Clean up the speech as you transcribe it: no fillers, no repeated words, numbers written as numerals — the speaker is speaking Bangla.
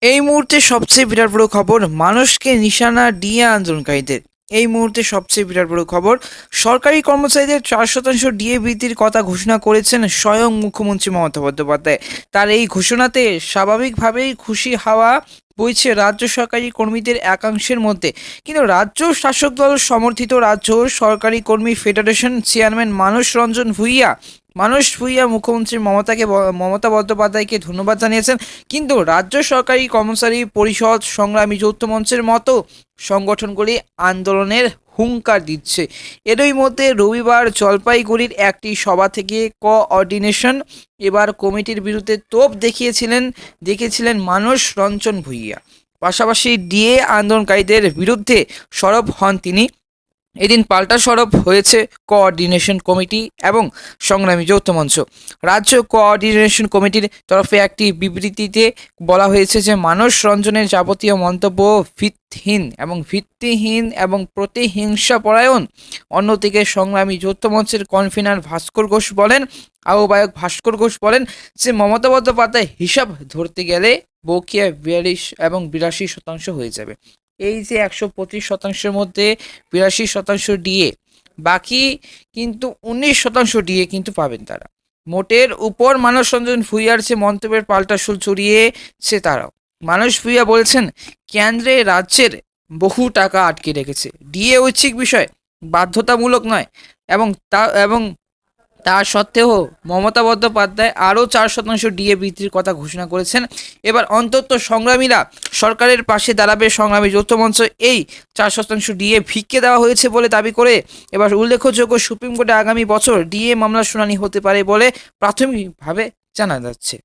এই মুহূর্তে সবচেয়ে বিরাট বড় খবর, মানুষকে নিশানা ডিএ আন্দোলনকারীদের। এই মুহূর্তে সবচেয়ে বিরাট বড় খবর, সরকারি কর্মচারীদের 4% ডিএ বৃদ্ধির কথা ঘোষণা করেছেন স্বয়ং মুখ্যমন্ত্রী মমতা বন্দ্যোপাধ্যায়। তার এই ঘোষণাতে স্বাভাবিকভাবেই খুশি হাওয়া বইছে রাজ্য সরকারি কর্মীদের একাংশের মধ্যে। কিন্তু রাজ্য শাসক দল সমর্থিত রাজ্য সরকারি কর্মী ফেডারেশন চেয়ারম্যান মানস ভূঁইয়া মুখ্যমন্ত্রী মমতা বন্দ্যোপাধ্যায়কে ধন্যবাদ জানিয়েছেন। কিন্তু রাজ্য সরকারি কর্মচারী পরিষদ, সংগ্রামী যৌথ মঞ্চের মতো সংগঠনগুলি আন্দোলনের হুঙ্কার দিচ্ছে। এরই মধ্যে রবিবার জলপাইগুড়ির একটি সভা থেকে কোঅর্ডিনেশন এবার কমিটির বিরুদ্ধে তোপ দেখিয়েছিলেন মানস রঞ্জন ভূঁইয়া। পাশাপাশি ডিএ আন্দোলনকারীদের বিরুদ্ধে সরব হন তিনি। এদিন পাল্টা সরব হয়েছে কোঅর্ডিনেশন কমিটি এবং সংগ্রামী যৌথ মঞ্চ। রাজ্য কোঅর্ডিনেশন কমিটির তরফে একটি বিবৃতিতে বলা হয়েছে যে মানস রঞ্জনের যাবতীয় মন্তব্য ভিত্তিহীন এবং প্রতিহিংসাপরায়ণ। অন্যদিকে সংগ্রামী যৌথ মঞ্চের আহ্বায়ক ভাস্কর ঘোষ বলেন যে মমতা বন্দ্যোপাধ্যায় হিসাব ধরতে গেলে বকেয়া 42 এবং 82% হয়ে যাবে। এই যে 125%-এর মধ্যে 82% ডিএ, বাকি কিন্তু 19% ডিএ কিন্তু পাবেন তারা। মোটের উপর মানস রঞ্জন ভূঁইয়ার যে মন্তব্যের পাল্টা সুর চড়িয়েছে তারাও। মানস ভূঁইয়া বলেছেন, কেন্দ্রে রাজ্যের বহু টাকা আটকে রেখেছে। ডিএ ঐচ্ছিক বিষয়, বাধ্যতামূলক নয়। এবং তা সত্ত্বেও মমতা বন্দ্যোপাধ্যায় আরও 4% ডিএ বৃদ্ধির কথা ঘোষণা করেছেন। এবার অন্তত সংগ্রামীরা সরকারের পাশে দাঁড়াবে। সংগ্রামী যৌথ মঞ্চ এই 4% ডিএ ভিক্ষে দেওয়া হয়েছে বলে দাবি করে। এবার উল্লেখযোগ্য, সুপ্রিম কোর্টে আগামী বছর ডিএ মামলার শুনানি হতে পারে বলে প্রাথমিকভাবে জানা যাচ্ছে।